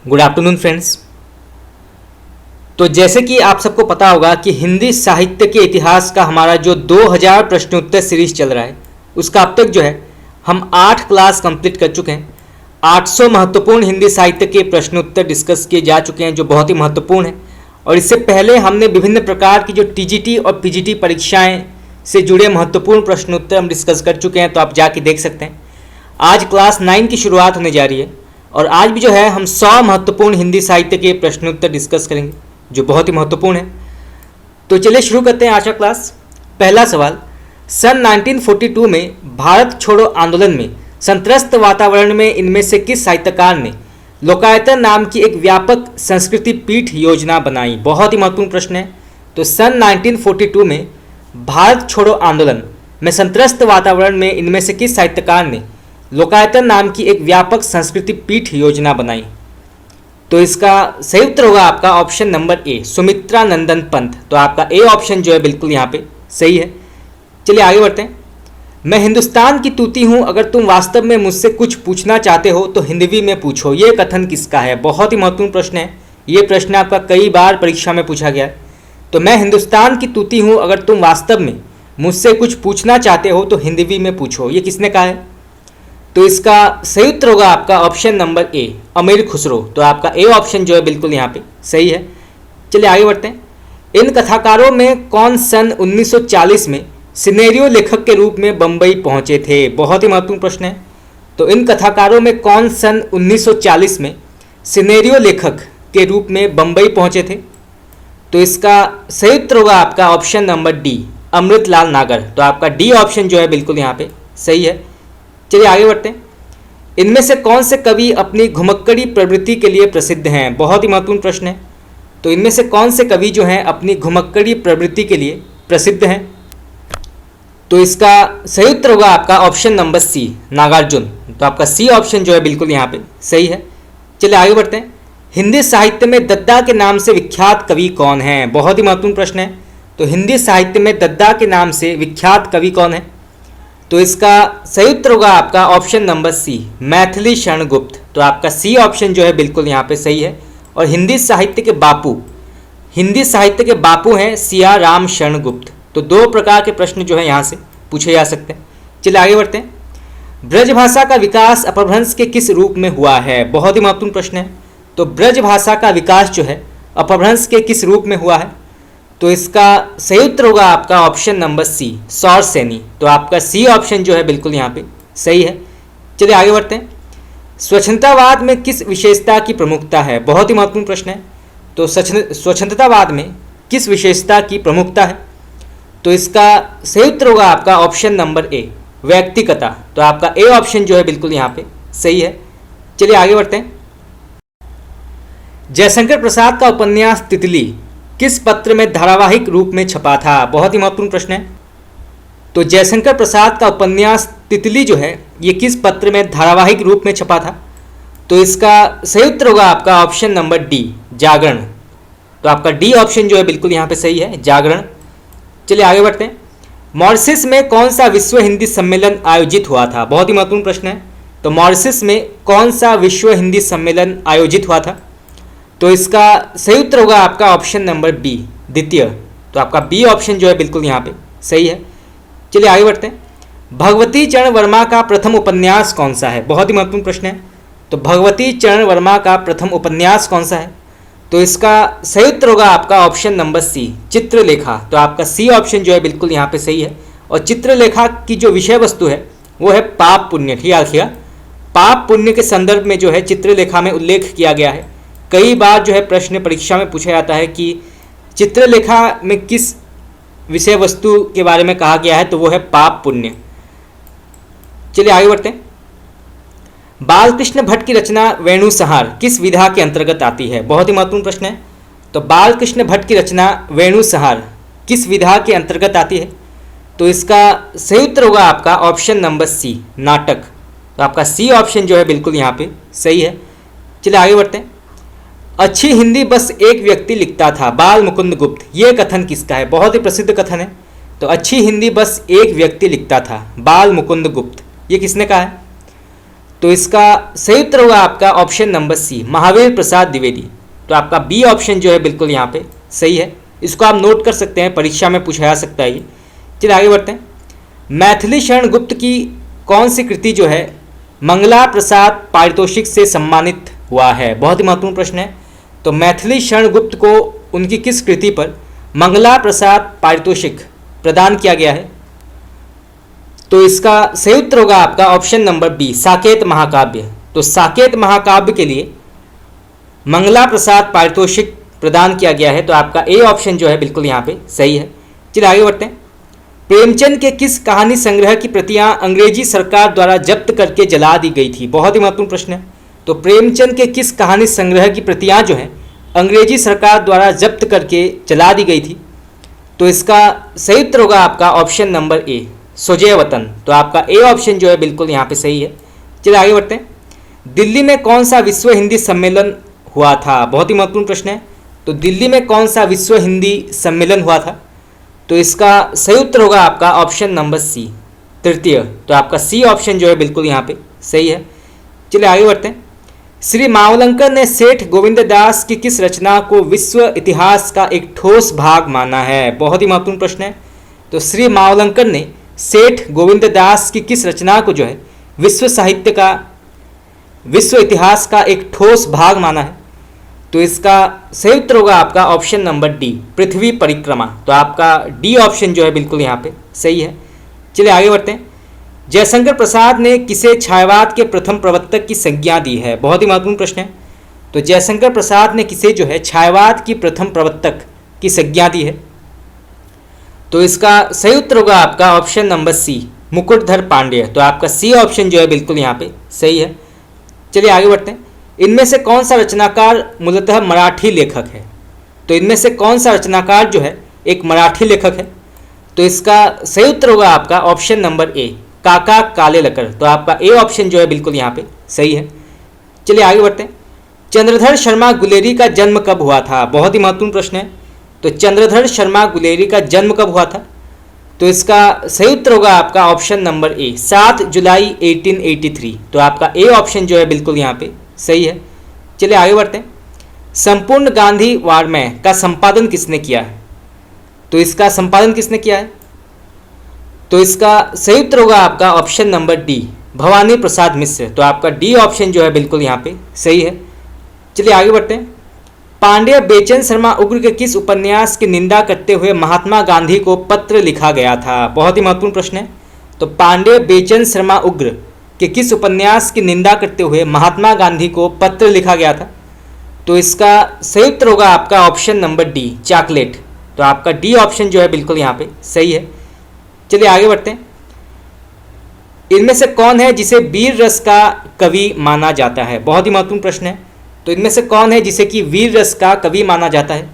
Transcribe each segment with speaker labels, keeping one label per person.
Speaker 1: Good afternoon friends. तो जैसे कि आप सबको पता होगा कि हिंदी साहित्य के इतिहास का हमारा जो 2000 प्रश्नोत्तर सीरीज चल रहा है उसका अब तक जो है हम 8 क्लास कंप्लीट कर चुके हैं। 800 महत्वपूर्ण हिंदी साहित्य के प्रश्नोत्तर डिस्कस किए जा चुके हैं जो बहुत ही महत्वपूर्ण है। और इससे पहले हमने विभिन्न प्रकार की जो टीजीटी और पीजीटी परीक्षाएं से जुड़े महत्वपूर्ण प्रश्नोत्तर हम डिस्कस कर चुके हैं, तो आप जाके देख सकते हैं। आज क्लास 9 की शुरुआत होने जा रही है और आज भी जो है हम 100 महत्वपूर्ण हिंदी साहित्य के प्रश्नोत्तर डिस्कस करेंगे जो बहुत ही महत्वपूर्ण है। तो चलिए शुरू करते हैं आज का क्लास। पहला सवाल, सन 1942 में भारत छोड़ो आंदोलन में संत्रस्त वातावरण में इनमें से किस साहित्यकार ने लोकायतन नाम की एक व्यापक संस्कृति पीठ योजना बनाई? बहुत ही महत्वपूर्ण प्रश्न है। तो सन 1942 में भारत छोड़ो आंदोलन में संत्रस्त वातावरण में इनमें से किस साहित्यकार ने लोकायतन नाम की एक व्यापक संस्कृति पीठ योजना बनाई? तो इसका सही उत्तर होगा आपका ऑप्शन नंबर ए, सुमित्रा नंदन पंत। तो आपका ए ऑप्शन जो है बिल्कुल यहाँ पे सही है। चलिए आगे बढ़ते हैं। मैं हिंदुस्तान की तूती हूँ, अगर तुम वास्तव में मुझसे कुछ पूछना चाहते हो तो हिंदवी में पूछो। ये कथन किसका है? बहुत ही महत्वपूर्ण प्रश्न है। ये प्रश्न आपका कई बार परीक्षा में पूछा गया है। तो मैं हिंदुस्तान की तूती हूँ, अगर तुम वास्तव में मुझसे कुछ पूछना चाहते हो तो हिंदवी में पूछो। ये किसने कहा है? तो इसका सही उत्तर होगा आपका ऑप्शन नंबर ए, अमीर खुसरो। तो आपका ए ऑप्शन जो है बिल्कुल यहाँ पे सही है। चलिए आगे बढ़ते हैं। इन कथाकारों में कौन सन 1940 में सिनेरियो लेखक के रूप में बम्बई पहुँचे थे? बहुत ही महत्वपूर्ण प्रश्न है। तो इन कथाकारों में कौन सन 1940 में सिनेरियो लेखक के रूप में बम्बई पहुँचे थे? तो इसका सही उत्तर होगा आपका ऑप्शन नंबर डी, अमृतलाल नागर। तो आपका डी ऑप्शन जो है बिल्कुल यहाँ पे सही है। चलिए आगे बढ़ते हैं। इनमें से कौन से कवि अपनी घुमक्कड़ी प्रवृत्ति के लिए प्रसिद्ध हैं? बहुत ही महत्वपूर्ण प्रश्न है। तो इनमें से कौन से कवि जो हैं अपनी घुमक्कड़ी प्रवृत्ति के लिए प्रसिद्ध हैं? तो इसका सही उत्तर होगा आपका ऑप्शन नंबर सी, नागार्जुन। तो आपका सी ऑप्शन जो है बिल्कुल यहाँ पे सही है। चलिए आगे बढ़ते हैं। हिंदी साहित्य में दद्दा के नाम से विख्यात कवि कौन हैं? बहुत ही महत्वपूर्ण प्रश्न है। तो हिंदी साहित्य में दद्दा के नाम से विख्यात कवि कौन है? तो इसका सही उत्तर होगा आपका ऑप्शन नंबर सी, मैथिली शरण गुप्त। तो आपका सी ऑप्शन जो है बिल्कुल यहाँ पे सही है। और हिंदी साहित्य के बापू हैं सिया राम शरण गुप्त। तो दो प्रकार के प्रश्न जो है यहाँ से पूछे जा सकते हैं। चलिए आगे बढ़ते हैं। ब्रजभाषा का विकास अपभ्रंश के किस रूप में हुआ है? बहुत ही महत्वपूर्ण प्रश्न है। तो ब्रजभाषा का विकास जो है अपभ्रंश के किस रूप में हुआ है? तो इसका सही उत्तर होगा आपका ऑप्शन नंबर सी, सौर सैनी। तो आपका सी ऑप्शन जो है बिल्कुल यहाँ पे सही है। चलिए आगे बढ़ते हैं। स्वच्छंदतावाद में किस विशेषता की प्रमुखता है? बहुत ही महत्वपूर्ण प्रश्न है। तो स्वच्छंदतावाद में किस विशेषता की प्रमुखता है? तो इसका सही उत्तर होगा आपका ऑप्शन नंबर ए, व्यक्तिगता। तो आपका ए ऑप्शन जो है बिल्कुल यहाँ पे सही है। चलिए आगे बढ़ते हैं। जयशंकर प्रसाद का उपन्यास तितली किस पत्र में धारावाहिक रूप में छपा था? बहुत ही महत्वपूर्ण प्रश्न है। तो जयशंकर प्रसाद का उपन्यास तितली जो है ये किस पत्र में धारावाहिक रूप में छपा था? तो इसका सही उत्तर होगा आपका ऑप्शन नंबर डी, जागरण। तो आपका डी ऑप्शन जो है बिल्कुल यहाँ पे सही है, जागरण। चलिए आगे बढ़ते हैं। मॉरिशस में कौन सा विश्व हिंदी सम्मेलन आयोजित हुआ था? बहुत ही महत्वपूर्ण प्रश्न है। तो मॉरिशस में कौन सा विश्व हिंदी सम्मेलन आयोजित हुआ था? तो इसका सही उत्तर होगा आपका ऑप्शन नंबर बी, द्वितीय। तो आपका बी ऑप्शन जो है बिल्कुल यहाँ पे सही है। चलिए आगे बढ़ते हैं। भगवती चरण वर्मा का प्रथम उपन्यास कौन सा है? बहुत ही महत्वपूर्ण प्रश्न है। तो भगवती चरण वर्मा का प्रथम उपन्यास कौन सा है? तो इसका सही उत्तर होगा आपका ऑप्शन नंबर सी, चित्रलेखा। तो आपका सी ऑप्शन जो है बिल्कुल यहाँ पे सही है। और चित्रलेखा की जो विषय वस्तु है वो है पाप पुण्य। ठीक है, पाप पुण्य के संदर्भ में जो है चित्रलेखा में उल्लेख किया गया है। कई बार जो है प्रश्न परीक्षा में पूछा जाता है कि चित्रलेखा में किस विषय वस्तु के बारे में कहा गया है, तो वो है पाप पुण्य। चलिए आगे बढ़ते हैं। बालकृष्ण भट्ट की रचना वेणुसंहार किस विधा के अंतर्गत आती है? बहुत ही महत्वपूर्ण प्रश्न है। तो बालकृष्ण भट्ट की रचना वेणुसंहार किस विधा के अंतर्गत आती है? तो इसका सही उत्तर होगा आपका ऑप्शन नंबर सी, नाटक। तो आपका सी ऑप्शन जो है बिल्कुल यहाँ पे सही है। चलिए आगे बढ़ते हैं। अच्छी हिंदी बस एक व्यक्ति लिखता था, बाल मुकुंद गुप्त। ये कथन किसका है? बहुत ही प्रसिद्ध कथन है। तो अच्छी हिंदी बस एक व्यक्ति लिखता था, बाल मुकुंद गुप्त। ये किसने कहा है? तो इसका सही उत्तर होगा आपका ऑप्शन नंबर सी, महावीर प्रसाद द्विवेदी। तो आपका बी ऑप्शन जो है बिल्कुल यहाँ पे सही है। इसको आप नोट कर सकते हैं, परीक्षा में पूछा जा सकता है ये। चलिए आगे बढ़ते हैं। मैथिली शरण गुप्त की कौन सी कृति जो है मंगला प्रसाद पारितोषिक से सम्मानित हुआ है? बहुत ही महत्वपूर्ण प्रश्न है। तो मैथिली शरण गुप्त को उनकी किस कृति पर मंगला प्रसाद पारितोषिक प्रदान किया गया है? तो इसका सही उत्तर होगा आपका ऑप्शन नंबर बी, साकेत महाकाव्य। तो साकेत महाकाव्य के लिए मंगला प्रसाद पारितोषिक प्रदान किया गया है। तो आपका ए ऑप्शन जो है बिल्कुल यहाँ पे सही है। चलिए आगे बढ़ते हैं। प्रेमचंद के किस कहानी संग्रह की प्रतियां अंग्रेजी सरकार द्वारा जब्त करके जला दी गई थी? बहुत ही महत्वपूर्ण प्रश्न है। तो प्रेमचंद के किस कहानी संग्रह की प्रतियां जो है अंग्रेजी सरकार द्वारा जब्त करके जला दी गई थी? तो इसका सही उत्तर होगा आपका ऑप्शन नंबर ए, सुजय वतन। तो आपका ए ऑप्शन जो है बिल्कुल यहाँ पे सही है। चलिए आगे बढ़ते हैं। दिल्ली में कौन सा विश्व हिंदी सम्मेलन हुआ था? बहुत ही महत्वपूर्ण प्रश्न है। तो दिल्ली में कौन सा विश्व हिंदी सम्मेलन हुआ था? तो इसका सही उत्तर होगा आपका ऑप्शन नंबर सी, तृतीय। तो आपका सी ऑप्शन जो है बिल्कुल यहाँ पे सही है। चलिए आगे बढ़ते हैं। श्री मावलंकर ने सेठ गोविंददास की किस रचना को विश्व इतिहास का एक ठोस भाग माना है? बहुत ही महत्वपूर्ण प्रश्न है। तो श्री मावलंकर ने सेठ गोविंददास की किस रचना को जो है विश्व इतिहास का एक ठोस भाग माना है? तो इसका सही उत्तर होगा आपका ऑप्शन नंबर डी, पृथ्वी परिक्रमा। तो आपका डी ऑप्शन जो है बिल्कुल यहाँ पे सही है। चलिए आगे बढ़ते हैं। जयशंकर प्रसाद ने किसे छायावाद के प्रथम प्रवर्तक की संज्ञा दी है? बहुत ही महत्वपूर्ण प्रश्न है। तो जयशंकर प्रसाद ने किसे जो है छायावाद की प्रथम प्रवर्तक की संज्ञा दी है? तो इसका सही उत्तर होगा आपका option number C, Mukutdhar Pandey. तो आपका सी ऑप्शन जो है बिल्कुल यहाँ पे सही है। चलिए आगे बढ़ते हैं। इनमें से कौन सा रचनाकार मूलतः मराठी लेखक है? तो इनमें से कौन सा रचनाकार जो है एक मराठी लेखक है? तो इसका सही उत्तर होगा आपका ऑप्शन नंबर ए, काका कालेलकर। तो आपका ए ऑप्शन जो है बिल्कुल यहाँ पे सही है। चलिए आगे बढ़ते हैं। चंद्रधर शर्मा गुलेरी का जन्म कब हुआ था? बहुत ही महत्वपूर्ण प्रश्न है। तो चंद्रधर शर्मा गुलेरी का जन्म कब हुआ था? तो इसका सही उत्तर होगा आपका ऑप्शन नंबर ए, 7 जुलाई 1883। तो आपका ए ऑप्शन जो है बिल्कुल यहाँ पे सही है। चलिए आगे बढ़ते हैं। संपूर्ण गांधी वाङ्मय का संपादन किसने किया है? तो इसका संपादन किसने किया है? तो इसका सही उत्तर होगा आपका option number D, Bhavani Prasad Mishra. तो आपका डी ऑप्शन जो है बिल्कुल यहाँ पे सही है। चलिए आगे बढ़ते हैं। पांडेय बेचन शर्मा उग्र के किस उपन्यास की निंदा करते हुए महात्मा गांधी को पत्र लिखा गया था? बहुत ही महत्वपूर्ण प्रश्न है। तो पांडेय बेचन शर्मा उग्र के किस उपन्यास की निंदा करते हुए महात्मा गांधी को पत्र लिखा गया था? तो इसका सही उत्तर होगा आपका ऑप्शन नंबर डी, चॉकलेट। तो आपका डी ऑप्शन जो है बिल्कुल यहाँ पे सही है। चलिए आगे बढ़ते हैं। इनमें से कौन है जिसे वीर रस का कवि माना जाता है? बहुत ही महत्वपूर्ण प्रश्न है। तो इनमें से कौन है जिसे कि वीर रस का कवि माना जाता है?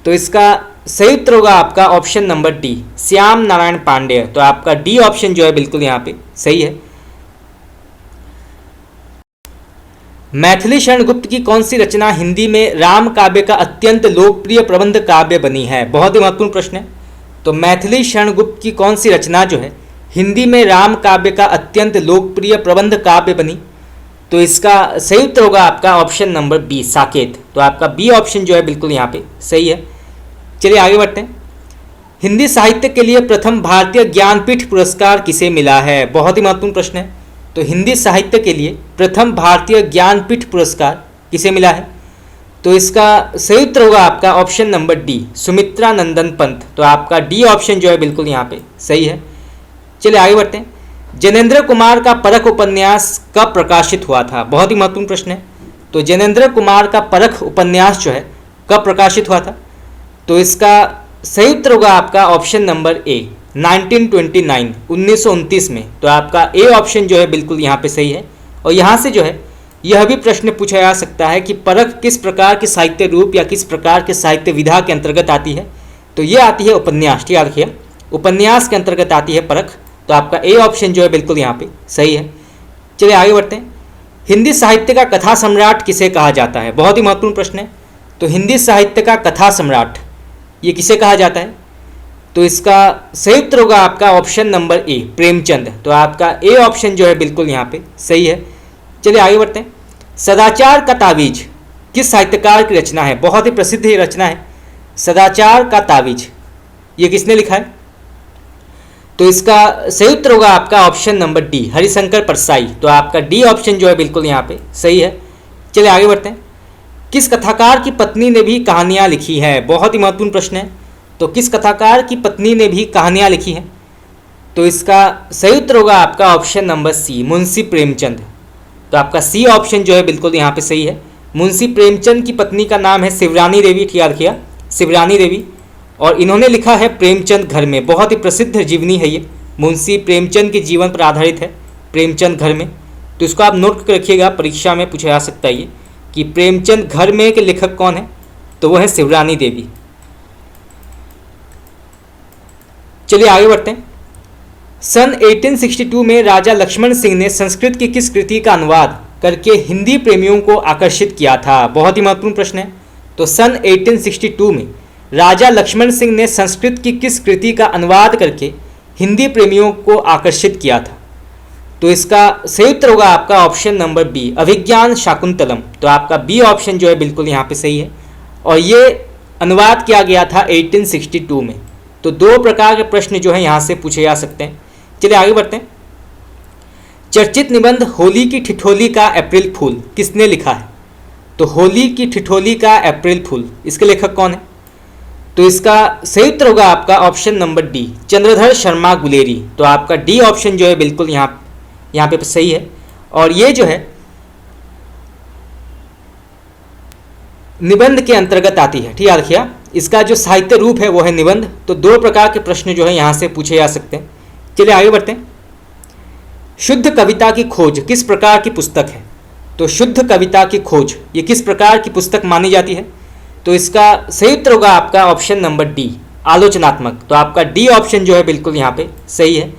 Speaker 1: तो इसका सही उत्तर होगा आपका option number D, Shyam Narayan Pandey. तो आपका डी ऑप्शन जो है बिल्कुल यहाँ पे सही है। मैथिली शरण गुप्त की कौन सी रचना हिंदी में राम काव्य का अत्यंत लोकप्रिय प्रबंध काव्य बनी है? बहुत ही महत्वपूर्ण प्रश्न है। तो मैथिली शरण गुप्त की कौन सी रचना जो है हिंदी में राम काव्य का अत्यंत लोकप्रिय प्रबंध काव्य बनी? तो इसका सही उत्तर होगा आपका ऑप्शन नंबर बी, साकेत। तो आपका बी ऑप्शन जो है बिल्कुल यहाँ पे सही है। चलिए आगे बढ़ते हैं। हिंदी साहित्य के लिए प्रथम भारतीय ज्ञानपीठ पुरस्कार किसे मिला है? बहुत ही महत्वपूर्ण प्रश्न है। तो हिंदी साहित्य के लिए प्रथम भारतीय ज्ञानपीठ पुरस्कार किसे मिला है? तो इसका सही उत्तर होगा आपका ऑप्शन नंबर डी, सुमित्रा नंदन पंत। तो आपका डी ऑप्शन जो है बिल्कुल यहाँ पे सही है। चलिए आगे बढ़ते हैं। जैनेन्द्र कुमार का परख उपन्यास कब प्रकाशित हुआ था? बहुत ही महत्वपूर्ण प्रश्न है। तो जैनेन्द्र कुमार का परख उपन्यास जो है कब प्रकाशित हुआ था? तो इसका सही उत्तर होगा आपका ऑप्शन नंबर ए, 1929, 1929 में। तो आपका ए ऑप्शन जो है बिल्कुल यहाँ पे सही है। और यहाँ से जो है यह भी प्रश्न पूछा जा सकता है कि परख किस प्रकार के साहित्य रूप या किस प्रकार के साहित्य विधा के अंतर्गत आती है? तो ये आती है उपन्यास। याद रखिए, उपन्यास के अंतर्गत आती है परख। तो आपका ए ऑप्शन जो है बिल्कुल यहाँ पे सही है। चलिए आगे बढ़ते हैं। हिंदी साहित्य का कथा सम्राट किसे कहा जाता है? बहुत ही महत्वपूर्ण प्रश्न है। तो हिंदी साहित्य का कथा सम्राट ये किसे कहा जाता है? तो इसका सही उत्तर होगा आपका ऑप्शन नंबर ए, प्रेमचंद। तो आपका ए ऑप्शन जो है बिल्कुल यहाँ पे सही है। चलिए आगे बढ़ते हैं। सदाचार का तावीज किस साहित्यकार की रचना है? बहुत ही प्रसिद्ध ये रचना है सदाचार का तावीज। ये किसने लिखा है? तो इसका सही उत्तर होगा आपका option number D, Harishankar Parsai. तो आपका डी ऑप्शन जो है बिल्कुल यहाँ पे सही है। चलिए आगे बढ़ते हैं। किस कथाकार की पत्नी ने भी कहानियाँ लिखी है? बहुत ही महत्वपूर्ण प्रश्न है। तो किस कथाकार की पत्नी ने भी कहानियाँ लिखी हैं? तो इसका सही उत्तर होगा आपका option number C, Munshi Premchand. तो आपका सी ऑप्शन जो है बिल्कुल यहाँ पे सही है। मुंशी प्रेमचंद की पत्नी का नाम है शिवरानी देवी, ठीक याद किया, शिवरानी देवी। और इन्होंने लिखा है प्रेमचंद घर में। बहुत ही प्रसिद्ध जीवनी है ये, मुंशी प्रेमचंद के जीवन पर आधारित है, प्रेमचंद घर में। तो इसको आप नोट कर रखिएगा, परीक्षा में पूछा जा सकता है ये कि प्रेमचंद घर में के लेखक कौन है? तो वो है शिवरानी देवी। चलिए आगे बढ़ते हैं। सन 1862 में राजा लक्ष्मण सिंह ने संस्कृत की किस कृति का अनुवाद करके हिंदी प्रेमियों को आकर्षित किया था? बहुत ही महत्वपूर्ण प्रश्न है। तो सन 1862 में राजा लक्ष्मण सिंह ने संस्कृत की किस कृति का अनुवाद करके हिंदी प्रेमियों को आकर्षित किया था? तो इसका सही उत्तर होगा आपका ऑप्शन नंबर बी, अभिज्ञान शाकुंतलम। तो आपका बी ऑप्शन जो है बिल्कुल यहाँ पे सही है। और ये अनुवाद किया गया था 1862 में। तो दो प्रकार के प्रश्न जो है यहाँ से पूछे जा सकते हैं। चलिए आगे बढ़ते हैं। चर्चित निबंध होली की ठिठोली का अप्रैल फूल किसने लिखा है? तो होली की ठिठोली का अप्रैल फूल, इसके लेखक कौन है? तो इसका सही उत्तर होगा आपका option number D, Chandradhar Sharma Guleri. तो आपका डी ऑप्शन जो है बिल्कुल यहाँ पे सही है। और ये जो है निबंध के अंतर्गत आती है, ठीक याद रखिए। इसका जो साहित्य रूप है वो है निबंध। तो दो प्रकार के प्रश्न जो है यहाँ से पूछे जा सकते हैं। चलिए आगे बढ़ते हैं। शुद्ध कविता की खोज किस प्रकार की पुस्तक है? तो शुद्ध कविता की खोज ये किस प्रकार की पुस्तक मानी जाती है? तो इसका सही उत्तर होगा आपका ऑप्शन नंबर डी, आलोचनात्मक। तो आपका डी ऑप्शन जो है बिल्कुल यहाँ पे सही है।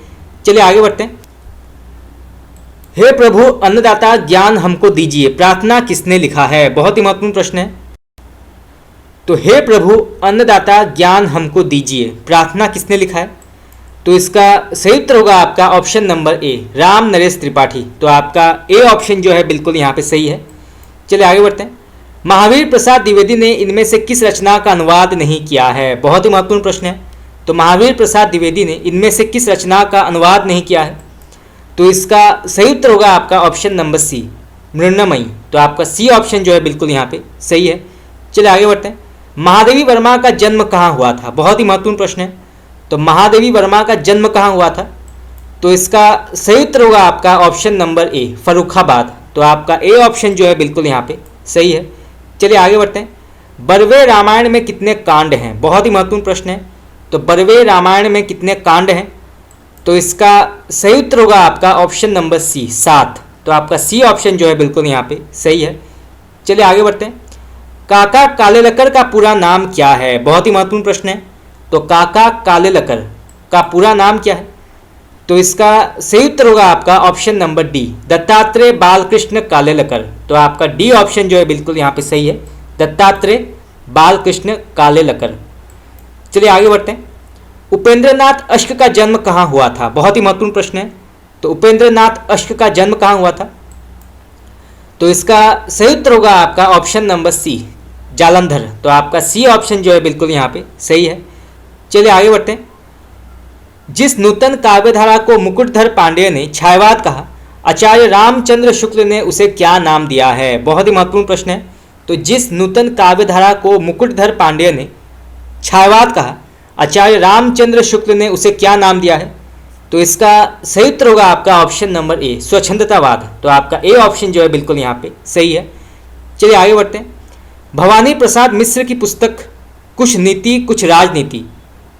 Speaker 1: चलिए आगे बढ़ते हैं। हे प्रभु अन्नदाता ज्ञान हमको दीजिए, प्रार्थना किसने लिखा है? बहुत ही महत्वपूर्ण प्रश्न है। तो हे प्रभु अन्नदाता ज्ञान हमको दीजिए, प्रार्थना किसने लिखा है? तो इसका सही उत्तर होगा आपका option number A, Ram Naresh Tripathi. तो आपका ए ऑप्शन जो है बिल्कुल यहाँ पे सही है। चलिए आगे बढ़ते हैं। महावीर प्रसाद द्विवेदी ने इनमें से किस रचना का अनुवाद नहीं किया है? बहुत ही महत्वपूर्ण प्रश्न है। तो महावीर प्रसाद द्विवेदी ने इनमें से किस रचना का अनुवाद नहीं किया है? तो इसका सही उत्तर होगा आपका ऑप्शन नंबर सी, मृण्मयी। तो आपका सी ऑप्शन जो है बिल्कुल यहाँ पे सही है। चलिए आगे बढ़ते हैं। महादेवी वर्मा का जन्म कहाँ हुआ था? बहुत ही महत्वपूर्ण प्रश्न है। तो महादेवी वर्मा का जन्म कहाँ हुआ था? तो इसका सही उत्तर होगा आपका ऑप्शन नंबर ए, फर्रुखाबाद। तो आपका ए ऑप्शन जो है बिल्कुल यहाँ पे सही है। चलिए आगे बढ़ते हैं। बरवे रामायण में कितने कांड हैं? बहुत ही महत्वपूर्ण प्रश्न है। तो बरवे रामायण में कितने कांड हैं? तो इसका सही उत्तर होगा आपका ऑप्शन नंबर सी, 7। तो आपका सी ऑप्शन जो है बिल्कुल यहाँ पे सही है। चलिए आगे बढ़ते हैं। काका कालेलकर का पूरा नाम क्या है? बहुत ही महत्वपूर्ण प्रश्न है। तो काका कालेलकर का पूरा नाम क्या है? तो इसका सही उत्तर होगा आपका option number D, Dattatreya Balkrishna Kalelkar. तो आपका डी ऑप्शन जो है बिल्कुल यहाँ पे सही है, दत्तात्रेय बालकृष्ण कालेलकर। चलिए आगे बढ़ते हैं। उपेंद्रनाथ अश्क का जन्म कहाँ हुआ था? बहुत ही महत्वपूर्ण प्रश्न है। तो उपेंद्रनाथ अश्क का जन्म कहाँ हुआ था? तो इसका सही उत्तर होगा आपका ऑप्शन नंबर सी, जालंधर। तो आपका सी ऑप्शन जो है बिल्कुल यहाँ पे सही है। चलिए आगे बढ़ते हैं। जिस नूतन काव्यधारा को मुकुटधर पांडेय ने छायावाद कहा, आचार्य रामचंद्र शुक्ल ने उसे क्या नाम दिया है? बहुत ही महत्वपूर्ण प्रश्न है। तो जिस नूतन काव्यधारा को मुकुटधर पांडेय ने छायावाद कहा, आचार्य रामचंद्र शुक्ल ने उसे क्या नाम दिया है? तो इसका सही उत्तर होगा आपका ऑप्शन नंबर ए, स्वच्छंदतावाद। तो आपका ए ऑप्शन जो है बिल्कुल यहाँ पे सही है। चलिए आगे बढ़ते हैं। भवानी प्रसाद मिश्र की पुस्तक कुछ नीति कुछ राजनीति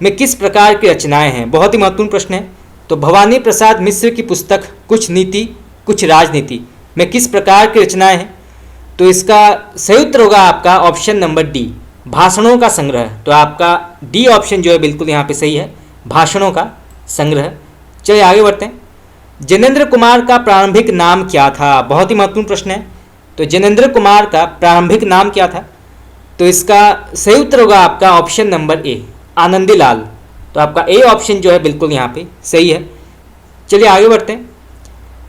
Speaker 1: में किस प्रकार की रचनाएं हैं? बहुत ही महत्वपूर्ण प्रश्न है। तो भवानी प्रसाद मिश्र की पुस्तक कुछ नीति कुछ राजनीति में किस प्रकार की रचनाएं हैं? तो इसका सही उत्तर होगा आपका ऑप्शन नंबर डी, भाषणों का संग्रह। तो आपका डी ऑप्शन जो है बिल्कुल यहाँ पे सही है, भाषणों का संग्रह। चलिए आगे बढ़ते हैं। जैनेन्द्र कुमार का प्रारंभिक नाम क्या था? बहुत ही महत्वपूर्ण प्रश्न है। तो जैनेन्द्र कुमार का प्रारंभिक नाम क्या था? तो इसका सही उत्तर होगा आपका ऑप्शन नंबर ए, आनंदीलाल। तो आपका ए ऑप्शन जो है बिल्कुल यहाँ पे सही है। चलिए आगे बढ़ते हैं।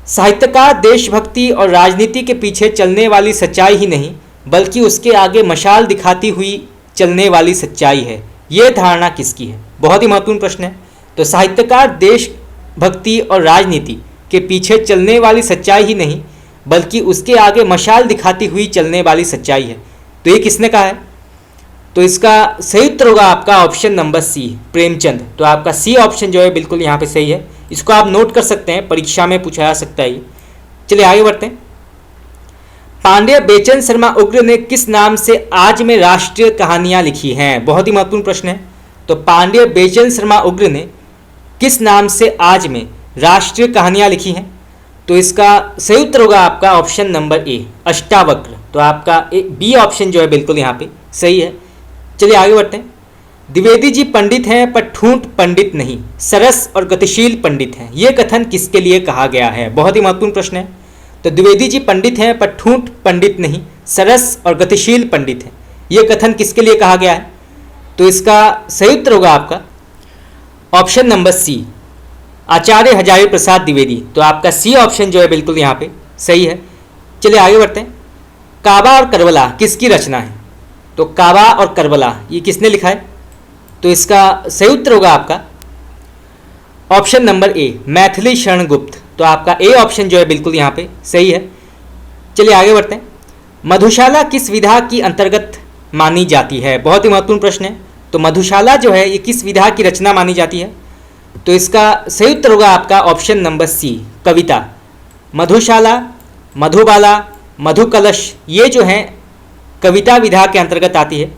Speaker 1: साहित्यकार देशभक्ति और राजनीति के पीछे चलने वाली सच्चाई ही नहीं बल्कि उसके आगे मशाल दिखाती हुई चलने वाली सच्चाई है। ये धारणा किसकी है? बहुत ही महत्वपूर्ण प्रश्न है। तो साहित्यकार देशभक्ति और राजनीति के पीछे चलने वाली सच्चाई ही नहीं बल्कि उसके आगे मशाल दिखाती हुई चलने वाली सच्चाई है। तो ये किसने कहा है? तो इसका सही उत्तर होगा आपका ऑप्शन नंबर सी, प्रेमचंद। तो आपका सी ऑप्शन जो है बिल्कुल यहाँ पे सही है। इसको आप नोट कर सकते हैं, परीक्षा में पूछा जा सकता है। चलिए आगे बढ़ते हैं। पांड्य बेचन शर्मा उग्र ने किस नाम से आज में राष्ट्रीय कहानियां लिखी हैं? बहुत ही महत्वपूर्ण प्रश्न है। तो पांड्य बेचन शर्मा उग्र ने किस नाम से आज में राष्ट्रीय कहानियां लिखी हैं? तो इसका सही उत्तर होगा आपका ऑप्शन नंबर ए, अष्टावक्र। तो आपका बी ऑप्शन जो है बिल्कुल यहाँ पे सही है। चलिए आगे बढ़ते हैं। द्विवेदी जी पंडित हैं पर ठूंठ पंडित नहीं, सरस और गतिशील पंडित हैं। ये कथन किसके लिए कहा गया है? बहुत ही महत्वपूर्ण प्रश्न है। तो द्विवेदी जी पंडित हैं पर ठूंठ पंडित नहीं, सरस और गतिशील पंडित हैं। ये कथन किसके लिए कहा गया है? तो इसका सही उत्तर होगा आपका ऑप्शन नंबर सी, आचार्य हजारी प्रसाद द्विवेदी। तो आपका सी ऑप्शन जो है बिल्कुल यहाँ पे सही है। चलिए आगे बढ़ते हैं। काबा और करबला किसकी रचना है? तो काबा और करबला ये किसने लिखा है? तो इसका सही उत्तर होगा आपका option number A, Maithili Sharan Gupt. तो आपका ए ऑप्शन जो है बिल्कुल यहाँ पे सही है। चलिए आगे बढ़ते हैं। मधुशाला किस विधा की अंतर्गत मानी जाती है? बहुत ही महत्वपूर्ण प्रश्न है। तो मधुशाला जो है ये किस विधा की रचना मानी जाती है? तो इसका सही उत्तर होगा आपका ऑप्शन नंबर सी, कविता। मधुशाला, मधुबाला, मधुकलश ये जो है कविता विधा के अंतर्गत आती है।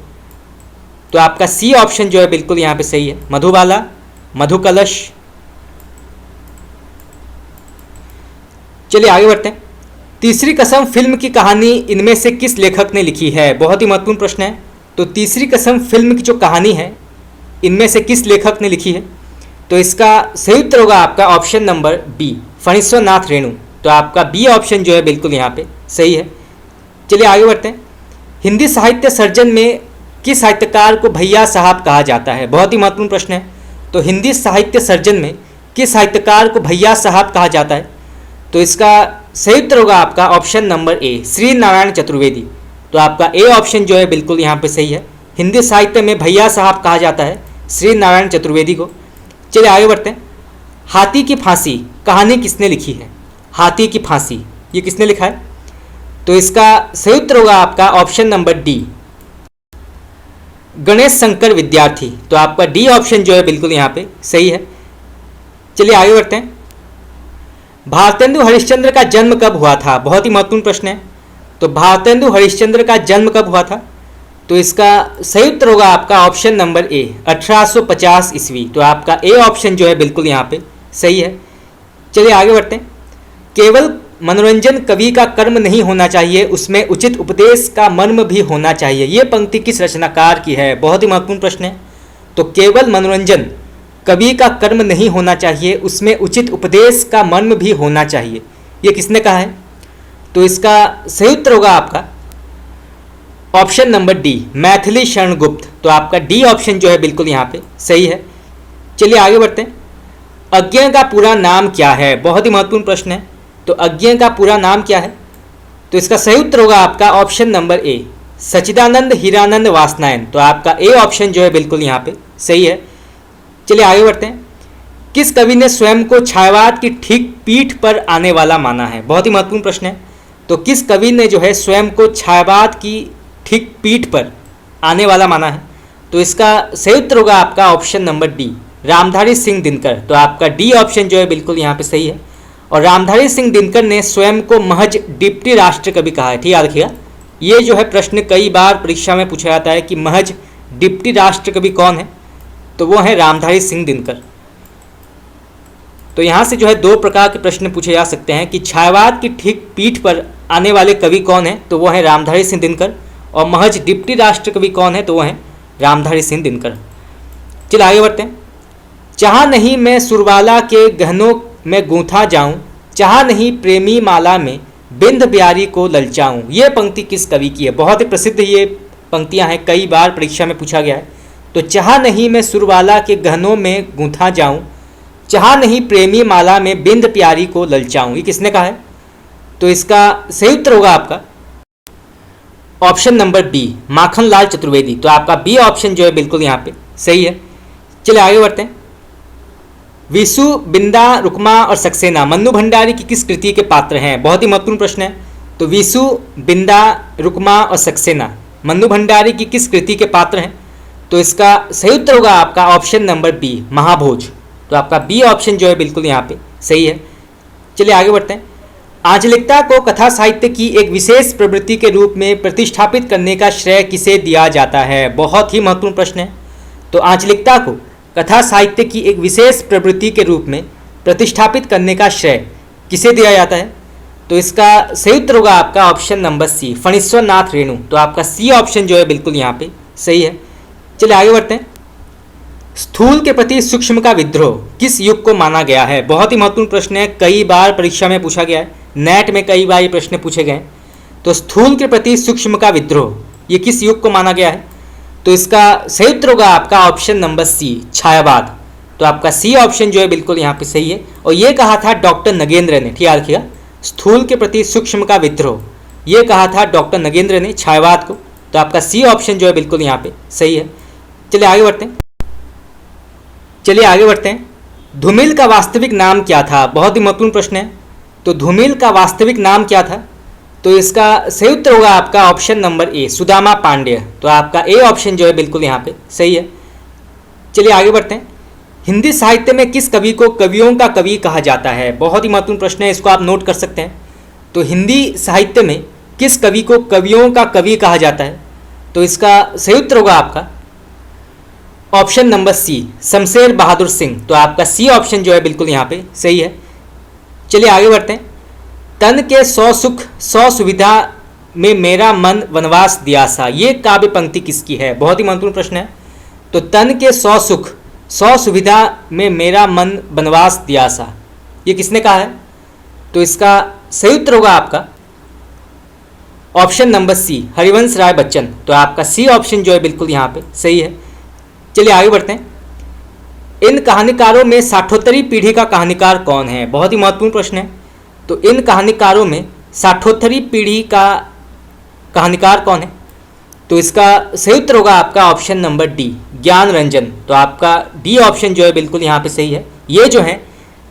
Speaker 1: तो आपका सी ऑप्शन जो है बिल्कुल यहाँ पे सही है, मधुबाला, मधुकलश। चलिए आगे बढ़ते हैं। तीसरी कसम फिल्म की कहानी इनमें से किस लेखक ने लिखी है? बहुत ही महत्वपूर्ण प्रश्न है। तो तीसरी कसम फिल्म की जो कहानी है इनमें से किस लेखक ने लिखी है? तो इसका सही उत्तर होगा आपका option number B, Phanishwarnath Renu. तो आपका बी ऑप्शन जो है बिल्कुल यहाँ पे सही है। चलिए आगे बढ़ते हैं। हिंदी साहित्य सर्जन में किस साहित्यकार को भैया साहब कहा जाता है? बहुत ही महत्वपूर्ण प्रश्न है। तो हिंदी साहित्य सर्जन में किस साहित्यकार को भैया साहब कहा जाता है? तो इसका सही उत्तर होगा आपका option number A, Shri Narayan Chaturvedi. तो आपका ए ऑप्शन जो है बिल्कुल यहाँ पे सही है। हिंदी साहित्य में भैया साहब कहा जाता है श्री नारायण चतुर्वेदी को। चलिए आगे बढ़ते हैं। हाथी की फांसी कहानी किसने लिखी है? हाथी की फांसी ये किसने लिखा है? तो इसका सही उत्तर होगा आपका option number D, Ganesh Shankar विद्यार्थी। तो आपका डी ऑप्शन जो है बिल्कुल यहाँ पे सही है। चलिए आगे बढ़ते हैं। भारतेंदु हरिश्चंद्र का जन्म कब हुआ था? बहुत ही महत्वपूर्ण प्रश्न है। तो भारतेंदु हरिश्चंद्र का जन्म कब हुआ था? तो इसका सही उत्तर होगा आपका ऑप्शन नंबर ए, 1850 ईस्वी। तो आपका ए ऑप्शन जो है बिल्कुल यहाँ पे सही है। चलिए आगे बढ़ते हैं। केवल मनोरंजन कवि का कर्म नहीं होना चाहिए, उसमें उचित उपदेश का मर्म भी होना चाहिए। ये पंक्ति किस रचनाकार की है? बहुत ही महत्वपूर्ण प्रश्न है। तो केवल मनोरंजन कवि का कर्म नहीं होना चाहिए, उसमें उचित उपदेश का मर्म भी होना चाहिए। ये किसने कहा है? तो इसका सही उत्तर होगा आपका option number D, Maithili Sharan Gupt. तो आपका डी ऑप्शन जो है बिल्कुल यहाँ पे सही है। चलिए आगे बढ़ते हैं। अज्ञ का पूरा नाम क्या है? बहुत ही महत्वपूर्ण प्रश्न है। तो अज्ञ का पूरा नाम क्या है? तो इसका सही उत्तर होगा आपका ऑप्शन नंबर ए, सच्चिदानंद हीरानंद वासनायन। तो आपका ए ऑप्शन जो है बिल्कुल यहाँ पे सही है। चलिए आगे बढ़ते हैं। किस कवि ने स्वयं को छायावाद की ठीक पीठ पर आने वाला माना है? बहुत ही महत्वपूर्ण प्रश्न है। तो किस कवि ने जो है स्वयं को छायावाद की ठीक पीठ पर आने वाला माना है? तो इसका सही उत्तर होगा आपका option number D, Ramdhari Singh Dinkar. तो आपका डी ऑप्शन जो है बिल्कुल यहाँ पे सही है। और रामधारी सिंह दिनकर ने स्वयं को महज डिप्टी राष्ट्र कवि कहा है। ठीक याद रखिएगा, ये जो है प्रश्न कई बार परीक्षा में पूछा जाता है कि महज डिप्टी राष्ट्र कवि कौन है? तो वो है रामधारी सिंह दिनकर। तो यहाँ से जो है दो प्रकार के प्रश्न पूछे जा सकते हैं कि छायावाद की ठीक पीठ पर आने वाले कवि कौन है? तो वो है रामधारी सिंह दिनकर। और महज डिप्टी राष्ट्र कवि कौन है? तो वो है रामधारी सिंह दिनकर। चलिए आगे बढ़ते हैं। चाह नहीं मैं सुरबाला के गहनों में गूंथा जाऊं, चाह नहीं प्रेमी माला में बिंद ब्यारी को ललचाऊं। ये पंक्ति किस कवि की है? बहुत ही प्रसिद्ध ये पंक्तियां हैं, कई बार परीक्षा में पूछा गया है। तो चाह नहीं मैं सुरबाला के गहनों में गूंथा जाऊं, चाह नहीं प्रेमी माला में बिंद प्यारी को ललचाऊं, ये किसने कहा है? तो इसका सही उत्तर होगा आपका option number B, Makhan Lal Chaturvedi. तो आपका बी ऑप्शन जो है बिल्कुल यहाँ पे सही है। चलिए आगे बढ़ते हैं। विशु, बिंदा, रुक्मा और सक्सेना मन्नू भंडारी की किस कृति के पात्र हैं? बहुत ही महत्वपूर्ण प्रश्न है। तो विशु, बिंदा, रुक्मा और सक्सेना मन्नू भंडारी की किस कृति के पात्र हैं? तो इसका सही उत्तर होगा आपका ऑप्शन नंबर बी, महाभोज। तो आपका बी ऑप्शन जो है बिल्कुल यहाँ पे सही है। चलिए आगे बढ़ते हैं। आंचलिकता को कथा साहित्य की एक विशेष प्रवृत्ति के रूप में प्रतिष्ठापित करने का श्रेय किसे दिया जाता है? बहुत ही महत्वपूर्ण प्रश्न है। तो आंचलिकता को कथा साहित्य की एक विशेष प्रवृत्ति के रूप में प्रतिष्ठापित करने का श्रेय किसे दिया जाता है? तो इसका सही उत्तर होगा आपका ऑप्शन नंबर सी, फणीश्वर नाथ रेणु। तो आपका सी ऑप्शन जो है बिल्कुल यहाँ पे सही है। चलिए आगे बढ़ते हैं। स्थूल के प्रति सूक्ष्म का विद्रोह किस युग को माना गया है? बहुत ही महत्वपूर्ण प्रश्न है, कई बार परीक्षा में पूछा गया है, नेट में कई बार ये प्रश्न पूछे गए। तो स्थूल के प्रति सूक्ष्म का विद्रोह ये किस युग को माना गया है? तो इसका सही उत्तर होगा आपका ऑप्शन नंबर सी, छायावाद। तो आपका सी ऑप्शन जो है बिल्कुल यहाँ पे सही है। और ये कहा था डॉक्टर नगेंद्र ने, ठीक याद रखिएगा, स्थूल के प्रति सूक्ष्म का विद्रोह ये कहा था डॉक्टर नगेंद्र ने छायावाद को। तो आपका सी ऑप्शन जो है बिल्कुल यहाँ पे सही है। चलिए आगे बढ़ते हैं। धूमिल का वास्तविक नाम क्या था? बहुत ही महत्वपूर्ण प्रश्न है। तो धूमिल का वास्तविक नाम क्या था? तो इसका सही उत्तर होगा आपका option number A, Sudama Pandey. तो आपका ए ऑप्शन जो है बिल्कुल यहाँ पे सही है। चलिए आगे बढ़ते हैं। हिंदी साहित्य में किस कवि को कवियों का कवि कहा जाता है? बहुत ही महत्वपूर्ण प्रश्न है, इसको आप नोट कर सकते हैं। तो हिंदी साहित्य में किस कवि को कवियों का कवि कहा जाता है? तो इसका सही उत्तर होगा आपका ऑप्शन नंबर सी, शमशेर बहादुर सिंह। तो आपका सी ऑप्शन जो है बिल्कुल यहाँ पे सही है। चलिए आगे बढ़ते हैं। तन के 100 सुख 100 सुविधा में मेरा मन वनवास दियासा, ये काव्य पंक्ति किसकी है? बहुत ही महत्वपूर्ण प्रश्न है। तो तन के 100 सुख 100 सुविधा में मेरा मन वनवास दियासा, ये किसने कहा है? तो इसका सही उत्तर होगा आपका ऑप्शन नंबर सी, हरिवंश राय बच्चन। तो आपका सी ऑप्शन जो है बिल्कुल यहाँ पे सही है। चलिए आगे बढ़ते हैं। इन कहानीकारों में साठोत्तरी पीढ़ी का कहानीकार कौन है? बहुत ही महत्वपूर्ण प्रश्न है। तो इन कहानीकारों में साठोत्तरी पीढ़ी का कहानीकार कौन है? तो इसका सही उत्तर होगा आपका ऑप्शन नंबर डी, ज्ञान रंजन। तो आपका डी ऑप्शन जो है बिल्कुल यहाँ पे सही है। ये जो है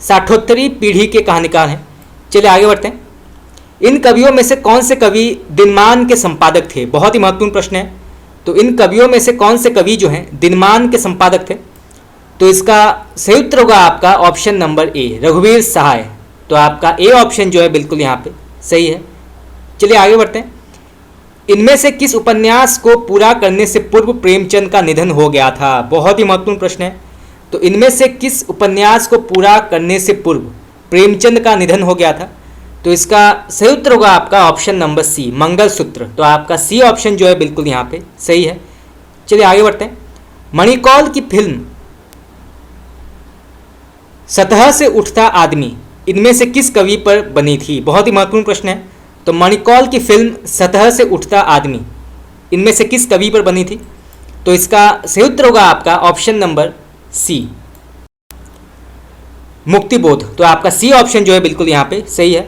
Speaker 1: साठोत्तरी पीढ़ी के कहानीकार हैं। चलिए आगे बढ़ते हैं। इन कवियों में से कौन से कवि दिनमान के संपादक थे? बहुत ही महत्वपूर्ण प्रश्न है। तो इन कवियों में से कौन से कवि जो हैं दिनमान के संपादक थे? तो इसका सही उत्तर होगा आपका ऑप्शन नंबर ए, रघुवीर सहाय। तो आपका ए ऑप्शन जो है बिल्कुल यहाँ पे सही है। चलिए आगे बढ़ते हैं। इनमें से किस उपन्यास को पूरा करने से पूर्व प्रेमचंद का निधन हो गया था? बहुत ही महत्वपूर्ण प्रश्न है। तो इनमें से किस उपन्यास को पूरा करने से पूर्व प्रेमचंद का निधन हो गया था? तो इसका सही उत्तर होगा आपका ऑप्शन नंबर सी, मंगलसूत्र। तो आपका सी ऑप्शन जो है बिल्कुल यहाँ पे सही है। चलिए आगे बढ़ते हैं। मणिकौल की फिल्म सतह से उठता आदमी इनमें से किस कवि पर बनी थी? बहुत ही महत्वपूर्ण प्रश्न है। तो मणिकौल की फिल्म सतह से उठता आदमी इनमें से किस कवि पर बनी थी? तो इसका सही उत्तर होगा आपका ऑप्शन नंबर सी, मुक्तिबोध। तो आपका सी ऑप्शन जो है बिल्कुल यहाँ पे सही है।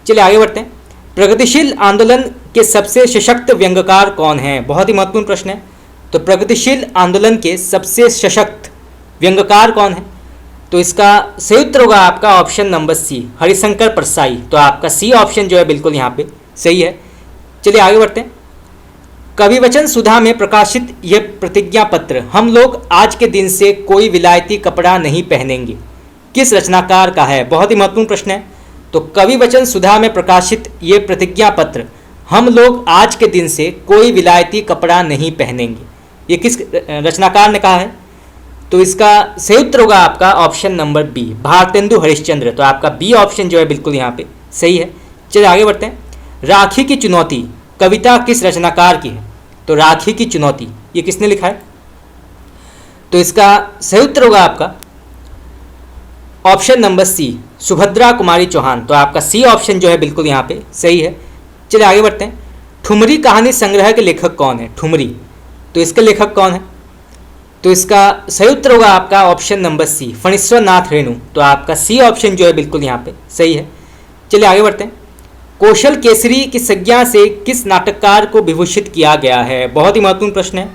Speaker 1: चलिए आगे बढ़ते हैं। प्रगतिशील आंदोलन के सबसे सशक्त व्यंग्यकार कौन है? बहुत ही महत्वपूर्ण प्रश्न है। तो प्रगतिशील आंदोलन के सबसे सशक्त व्यंग्यकार कौन है? तो इसका सही उत्तर होगा आपका option number C, Harishankar Parsai. तो आपका सी ऑप्शन जो है बिल्कुल यहाँ पे सही है। चलिए आगे बढ़ते हैं। कविवचन सुधा में प्रकाशित यह प्रतिज्ञा पत्र, हम लोग आज के दिन से कोई विलायती कपड़ा नहीं पहनेंगे, किस रचनाकार का है? बहुत ही महत्वपूर्ण प्रश्न है। तो कविवचन सुधा में प्रकाशित ये प्रतिज्ञा पत्र, हम लोग आज के दिन से कोई विलायती कपड़ा नहीं पहनेंगे, ये किस रचनाकार ने कहा है? तो इसका सही उत्तर होगा आपका option number B, Bharatendu Harishchandra. तो आपका बी ऑप्शन जो है बिल्कुल यहाँ पे सही है। चलिए आगे बढ़ते हैं। राखी की चुनौती कविता किस रचनाकार की है? तो राखी की चुनौती ये किसने लिखा है? तो इसका सही उत्तर होगा आपका ऑप्शन नंबर सी, सुभद्रा कुमारी चौहान। तो आपका सी ऑप्शन जो है बिल्कुल यहाँ पे सही है। चलिए आगे बढ़ते हैं। ठुमरी कहानी संग्रह के लेखक कौन है? ठुमरी, तो इसके लेखक कौन है? तो इसका सही उत्तर होगा आपका ऑप्शन नंबर सी, फणीश्वर नाथ रेणु। तो आपका सी ऑप्शन जो है बिल्कुल यहाँ पे सही है। चलिए आगे बढ़ते हैं। कौशल केसरी की संज्ञा से किस नाटककार को विभूषित किया गया है? बहुत ही महत्वपूर्ण प्रश्न है।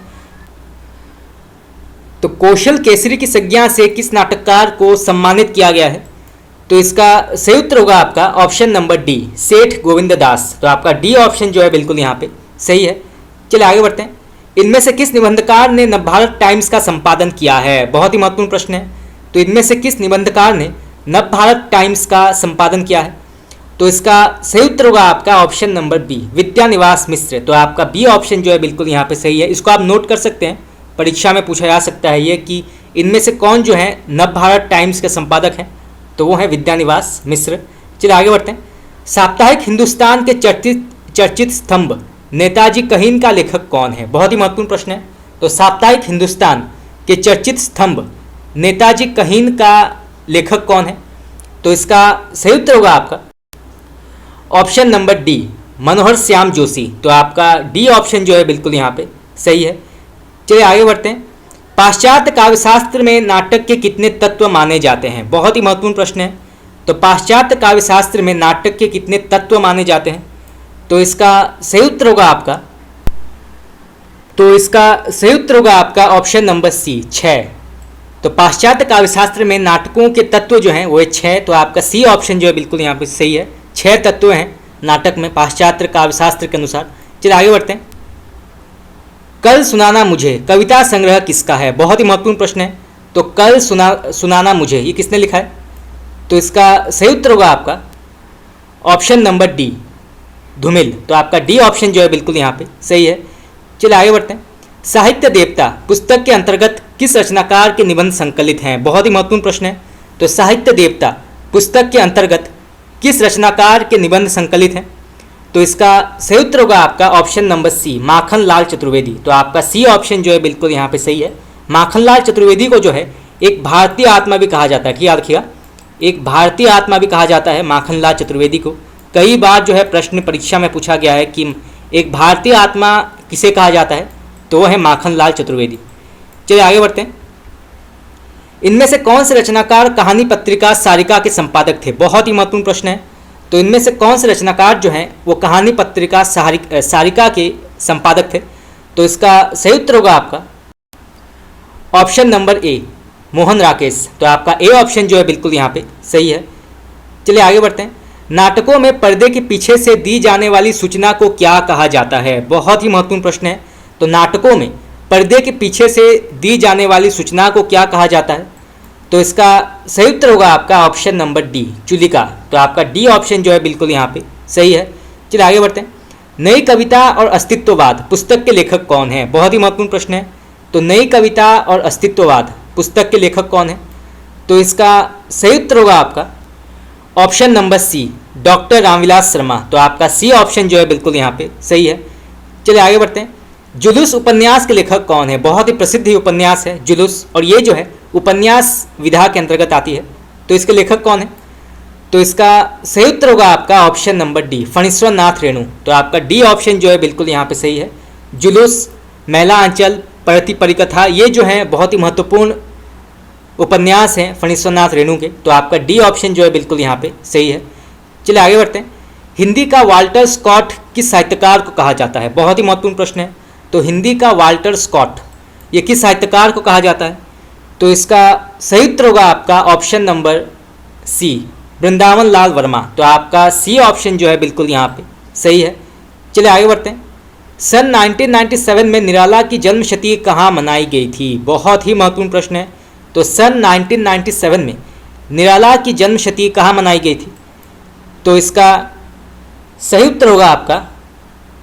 Speaker 1: तो कौशल केसरी की संज्ञा से किस नाटककार को सम्मानित किया गया है? तो इसका सही उत्तर होगा आपका ऑप्शन नंबर डी, सेठ गोविंद दास। तो आपका डी ऑप्शन जो है बिल्कुल यहाँ पे सही है। चलिए आगे बढ़ते हैं। इनमें से किस निबंधकार ने नवभारत टाइम्स का संपादन किया है? बहुत ही महत्वपूर्ण प्रश्न है। तो इनमें से किस निबंधकार ने नवभारत टाइम्स का संपादन किया है? तो इसका सही उत्तर होगा आपका ऑप्शन नंबर बी, विद्यानिवास मिश्र। तो आपका बी ऑप्शन जो है बिल्कुल यहाँ पे सही है। इसको आप नोट कर सकते हैं, परीक्षा में पूछा जा सकता है ये कि इनमें से कौन जो है नवभारत टाइम्स के संपादक हैं, तो वो है विद्यानिवास मिश्र। चलिए आगे बढ़ते हैं। साप्ताहिक हिंदुस्तान के चर्चित स्तंभ नेताजी कहीन का लेखक कौन है? बहुत ही महत्वपूर्ण प्रश्न है। तो साप्ताहिक हिंदुस्तान के चर्चित स्तंभ नेताजी कहीन का लेखक कौन है? तो इसका सही उत्तर होगा आपका ऑप्शन नंबर डी, मनोहर श्याम जोशी। तो आपका डी ऑप्शन जो है बिल्कुल यहाँ पे सही है। चलिए आगे बढ़ते हैं। पाश्चात्य काव्यशास्त्र में नाटक के कितने तत्व माने जाते हैं? बहुत ही महत्वपूर्ण प्रश्न है। तो पाश्चात्य काव्यशास्त्र में नाटक के कितने तत्व माने जाते हैं? तो इसका सही उत्तर होगा आपका ऑप्शन नंबर सी, 6। तो पाश्चात्य काव्यशास्त्र में नाटकों के तत्व जो हैं वो है 6। तो आपका सी ऑप्शन जो है बिल्कुल यहाँ पे सही है। 6 तत्व हैं नाटक में पाश्चात्य काव्यशास्त्र के अनुसार। चलिए आगे बढ़ते हैं। कल सुनाना मुझे कविता संग्रह किसका है? बहुत ही महत्वपूर्ण प्रश्न है। तो कल सुनाना मुझे ये किसने लिखा है? तो इसका सही उत्तर होगा आपका ऑप्शन नंबर डी, धूमिल। तो आपका डी ऑप्शन जो है बिल्कुल यहाँ पे सही है। चलिए आगे बढ़ते हैं। साहित्य देवता पुस्तक के अंतर्गत किस रचनाकार के निबंध संकलित हैं? बहुत ही महत्वपूर्ण प्रश्न है। तो साहित्य देवता पुस्तक के अंतर्गत किस रचनाकार के निबंध संकलित हैं? तो इसका सही उत्तर होगा आपका ऑप्शन नंबर सी, माखन लाल चतुर्वेदी। तो आपका सी ऑप्शन जो है बिल्कुल यहाँ पे सही है। माखन लाल चतुर्वेदी को जो है एक भारतीय आत्मा भी कहा जाता है, ठीक याद रखिएगा, एक भारतीय आत्मा भी कहा जाता है माखन लाल चतुर्वेदी को। कई बार जो है प्रश्न परीक्षा में पूछा गया है कि एक भारतीय आत्मा किसे कहा जाता है, तो वो है माखन लाल चतुर्वेदी। चलिए आगे बढ़ते हैं। इनमें से कौन से रचनाकार कहानी पत्रिका सारिका के संपादक थे? बहुत ही महत्वपूर्ण प्रश्न है। तो इनमें से कौन से रचनाकार जो हैं वो कहानी पत्रिका सारिका के संपादक थे? तो इसका सही उत्तर होगा आपका option number A, Mohan Rakesh. तो आपका ए ऑप्शन जो है बिल्कुल यहाँ पे सही है। चलिए आगे बढ़ते हैं। नाटकों में पर्दे के पीछे से दी जाने वाली सूचना को क्या कहा जाता है? बहुत ही महत्वपूर्ण प्रश्न है। तो नाटकों में पर्दे के पीछे से दी जाने वाली सूचना को क्या कहा जाता है? तो इसका सही उत्तर होगा आपका ऑप्शन नंबर डी, चुलिका। तो आपका डी ऑप्शन जो है बिल्कुल यहाँ पे सही है। चलिए आगे बढ़ते हैं। नई कविता और अस्तित्ववाद पुस्तक के लेखक कौन है? बहुत ही महत्वपूर्ण प्रश्न है। तो नई कविता और अस्तित्ववाद पुस्तक के लेखक कौन है? तो इसका सही उत्तर होगा आपका option number C, doctor Ramvilas Sharma. तो आपका सी ऑप्शन जो है बिल्कुल यहाँ पे सही है। चलिए आगे बढ़ते हैं। जुलूस उपन्यास के लेखक कौन है? बहुत ही प्रसिद्ध ही उपन्यास है जुलूस, और ये जो है उपन्यास विधा के अंतर्गत आती है। तो इसके लेखक कौन है? तो इसका सही उत्तर होगा आपका option number D, Phanishwar Nath Renu. तो आपका डी ऑप्शन जो है बिल्कुल यहाँ पे सही है। जुलूस, मैला आंचल, प्रति परिकथा, ये जो है बहुत ही महत्वपूर्ण उपन्यास हैं फणीश्वर नाथ रेणु के। तो आपका डी ऑप्शन जो है बिल्कुल यहाँ पे सही है। चलिए आगे बढ़ते हैं। हिंदी का वाल्टर स्कॉट किस साहित्यकार को कहा जाता है? बहुत ही महत्वपूर्ण प्रश्न है। तो हिंदी का वाल्टर स्कॉट ये किस साहित्यकार को कहा जाता है? तो इसका सही उत्तर होगा आपका ऑप्शन नंबर सी, वृंदावन लाल वर्मा। तो आपका सी ऑप्शन जो है बिल्कुल यहाँ पे सही है। चलिए आगे बढ़ते हैं। सन 1997 में निराला की जन्मशती कहाँ मनाई गई थी? बहुत ही महत्वपूर्ण प्रश्न है। तो सन 1997 में निराला की जन्मशती कहाँ मनाई गई थी? तो इसका सही उत्तर होगा आपका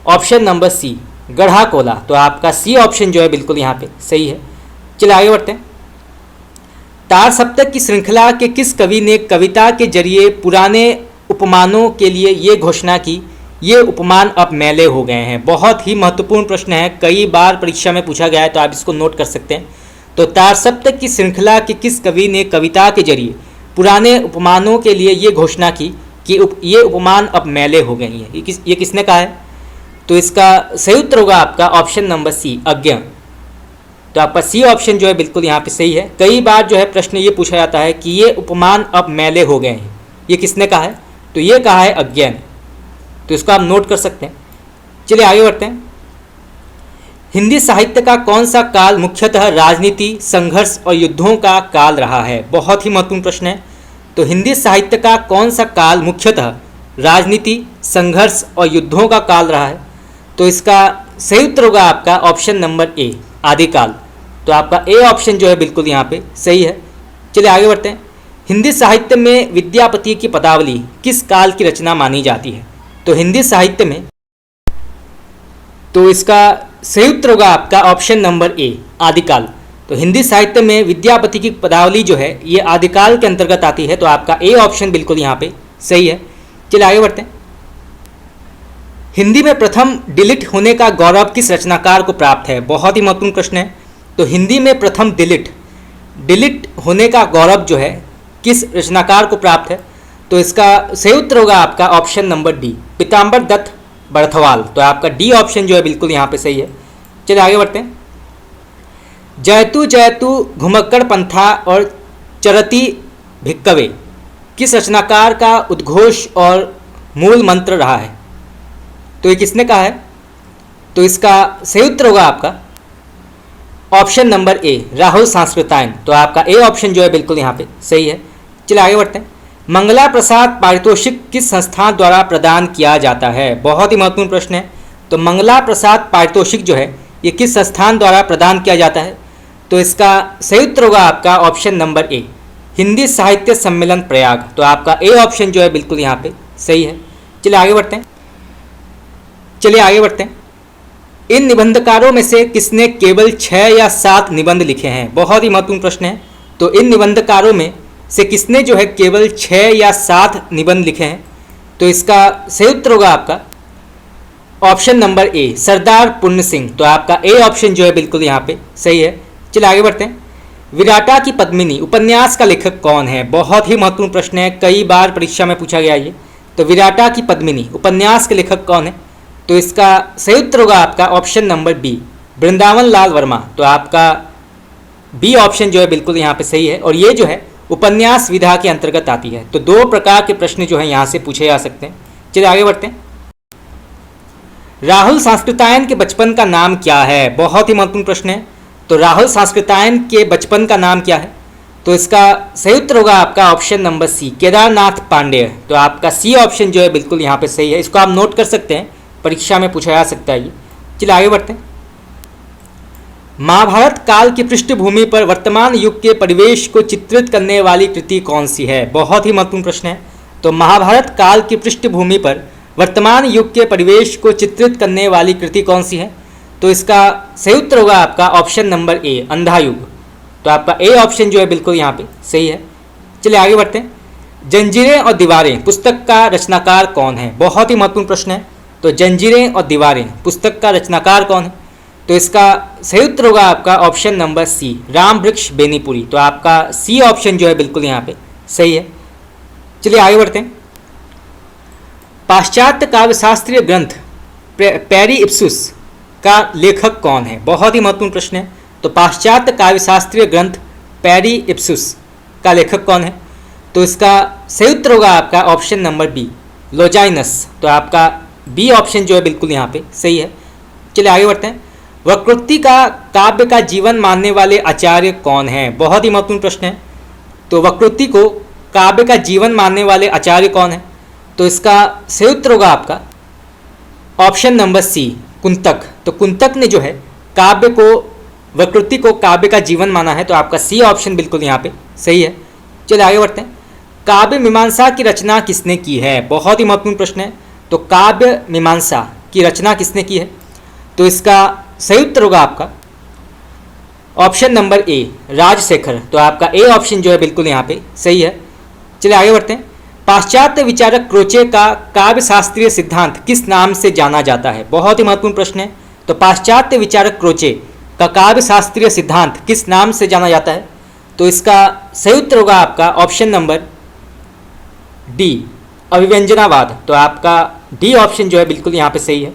Speaker 1: ऑप्शन नंबर सी, गढ़ा कोला। तो आपका सी ऑप्शन जो है बिल्कुल यहाँ पे सही है। चलिए आगे बढ़ते हैं। तार सप्तक की श्रृंखला के किस कवि ने कविता के जरिए पुराने उपमानों के लिए ये घोषणा की, ये उपमान अब मैले हो गए हैं? बहुत ही महत्वपूर्ण प्रश्न है, कई बार परीक्षा में पूछा गया है, तो आप इसको नोट कर सकते हैं। तो तार सप्तक की श्रृंखला के किस कवि ने कविता के जरिए पुराने उपमानों के लिए ये घोषणा की कि ये उपमान अब मैले हो गई हैं? ये किसने कहा है? तो इसका सही उत्तर होगा आपका ऑप्शन नंबर सी, अज्ञ। तो आपका सी ऑप्शन जो है बिल्कुल यहाँ पे सही है। कई बार जो है प्रश्न ये पूछा जाता है कि ये उपमान अब मैले हो गए हैं, ये किसने कहा है? तो ये कहा है अज्ञा ने, तो इसको आप नोट कर सकते हैं। चलिए आगे बढ़ते हैं। हिंदी साहित्य का कौन सा काल मुख्यतः राजनीति, संघर्ष और युद्धों का काल रहा है? बहुत ही महत्वपूर्ण प्रश्न है। तो हिंदी साहित्य का कौन सा काल मुख्यतः राजनीति, संघर्ष और युद्धों का काल रहा है? तो इसका सही उत्तर होगा आपका ऑप्शन नंबर ए, आदिकाल। तो आपका ए ऑप्शन जो है बिल्कुल यहाँ पे सही है। चलिए आगे बढ़ते हैं। हिंदी साहित्य में विद्यापति की पदावली किस काल की रचना मानी जाती है? तो हिंदी साहित्य में, तो इसका सही उत्तर होगा आपका ऑप्शन नंबर ए, आदिकाल। तो हिंदी साहित्य में विद्यापति की पदावली जो है ये आदिकाल के अंतर्गत आती है, तो आपका ए ऑप्शन बिल्कुल यहाँ पे सही है। चलिए आगे बढ़ते हैं। हिंदी में प्रथम डिलिट होने का गौरव किस रचनाकार को प्राप्त है? बहुत ही महत्वपूर्ण प्रश्न है। तो हिंदी में प्रथम डिलिट होने का गौरव जो है किस रचनाकार को प्राप्त है? तो इसका सही उत्तर होगा आपका ऑप्शन नंबर डी, पीताम्बर दत्त बड़थवाल। तो आपका डी ऑप्शन जो है बिल्कुल यहाँ पे सही है। चलिए आगे बढ़ते हैं। जयतु जयतु घुमक्कड़ पंथा और चरती भिक्कवे किस रचनाकार का उद्घोष और मूल मंत्र रहा है? तो ये किसने कहा है? तो इसका सही उत्तर होगा आपका ऑप्शन नंबर ए, राहुल सांस्कृतायन। तो आपका ए ऑप्शन जो है बिल्कुल यहाँ पे सही है। चलिए आगे बढ़ते हैं। मंगला प्रसाद पारितोषिक किस संस्थान द्वारा प्रदान किया जाता है? बहुत ही महत्वपूर्ण प्रश्न है। तो मंगला प्रसाद पारितोषिक जो है ये किस संस्थान द्वारा प्रदान किया जाता है? तो इसका सही उत्तर होगा आपका ऑप्शन नंबर ए, हिंदी साहित्य सम्मेलन प्रयाग। तो आपका ए ऑप्शन जो है बिल्कुल यहाँ पे सही है। चलिए आगे बढ़ते हैं। इन निबंधकारों में से किसने केवल 6 या 7 निबंध लिखे हैं? बहुत ही महत्वपूर्ण प्रश्न है। तो इन निबंधकारों में से किसने जो है केवल 6 या 7 निबंध लिखे हैं? तो इसका सही उत्तर होगा आपका ऑप्शन नंबर ए, सरदार पुण्य सिंह। तो आपका ए ऑप्शन जो है बिल्कुल यहाँ पे सही है। चलिए आगे बढ़ते हैं। विराटा की पद्मिनी उपन्यास का लेखक कौन है? बहुत ही महत्वपूर्ण प्रश्न है, कई बार परीक्षा में पूछा गया ये। तो विराटा की पद्मिनी उपन्यास के लेखक कौन है? तो इसका सही उत्तर होगा आपका option number B, Vrindavan Lal Verma. तो आपका बी ऑप्शन जो है बिल्कुल यहाँ पे सही है, और ये जो है उपन्यास विधा के अंतर्गत आती है। तो 2 प्रकार के प्रश्न जो है यहाँ से पूछे जा सकते हैं। चलिए आगे बढ़ते हैं। राहुल सांस्कृतायन के बचपन का नाम क्या है? बहुत ही महत्वपूर्ण प्रश्न है। तो राहुल सांस्कृतायन के बचपन का नाम क्या है? तो इसका सही उत्तर होगा आपका option number C, Kedarnath Pandey. तो आपका सी ऑप्शन जो है बिल्कुल यहाँ पे सही है। इसको आप नोट कर सकते हैं, परीक्षा में पूछा जा सकता है ये। चलिए आगे बढ़ते हैं। महाभारत काल की पृष्ठभूमि पर वर्तमान युग के परिवेश को चित्रित करने वाली कृति कौन सी है? बहुत ही महत्वपूर्ण प्रश्न है। तो महाभारत काल की पृष्ठभूमि पर वर्तमान युग के परिवेश को चित्रित करने वाली कृति कौन सी है? तो इसका सही उत्तर होगा आपका ऑप्शन नंबर ए, अंधा युग। तो आपका ए ऑप्शन जो है बिल्कुल यहाँ पे सही है। चलिए आगे बढ़ते हैं। जंजीरें और दीवारें पुस्तक का रचनाकार कौन है? बहुत ही महत्वपूर्ण प्रश्न है। तो जंजीरें और दीवारें पुस्तक का रचनाकार कौन है? तो इसका सही उत्तर होगा आपका ऑप्शन नंबर सी, राम वृक्ष बेनीपुरी। तो आपका सी ऑप्शन जो है बिल्कुल यहाँ पे सही है। चलिए आगे बढ़ते हैं। पाश्चात्य काव्यशास्त्रीय ग्रंथ पेरी इप्सुस का लेखक कौन है? बहुत ही महत्वपूर्ण प्रश्न है। तो पाश्चात्य काव्यशास्त्रीय ग्रंथ पेरी इप्सुस का लेखक कौन है? तो इसका सही उत्तर होगा आपका ऑप्शन नंबर बी, लोजाइनस। तो आपका बी ऑप्शन जो है बिल्कुल यहाँ पे सही है। चलिए आगे बढ़ते हैं। वक्रोक्ति का काव्य का जीवन मानने वाले आचार्य कौन हैं? बहुत ही महत्वपूर्ण प्रश्न है। तो वक्रोक्ति को काव्य का जीवन मानने वाले आचार्य कौन है? तो इसका सही उत्तर होगा आपका ऑप्शन नंबर सी, कुंतक। तो कुंतक ने जो है काव्य को, वक्रोक्ति को काव्य का जीवन माना है। तो आपका सी ऑप्शन बिल्कुल यहाँ पे सही है। चलिए आगे बढ़ते हैं। काव्य मीमांसा की रचना किसने की है? बहुत ही महत्वपूर्ण प्रश्न है। तो काव्य मीमांसा की रचना किसने की है? तो इसका सही उत्तर होगा आपका ऑप्शन नंबर ए, राजशेखर। तो आपका ए ऑप्शन जो है बिल्कुल यहाँ पे सही है। चलिए आगे बढ़ते हैं। पाश्चात्य विचारक क्रोचे का काव्य शास्त्रीय सिद्धांत किस नाम से जाना जाता है? बहुत ही महत्वपूर्ण प्रश्न है। तो पाश्चात्य विचारक क्रोचे का काव्य शास्त्रीय सिद्धांत किस नाम से जाना जाता है? तो इसका सही उत्तर होगा आपका ऑप्शन नंबर डी, अभिव्यंजनावाद। तो आपका डी ऑप्शन जो है बिल्कुल यहाँ पे सही है।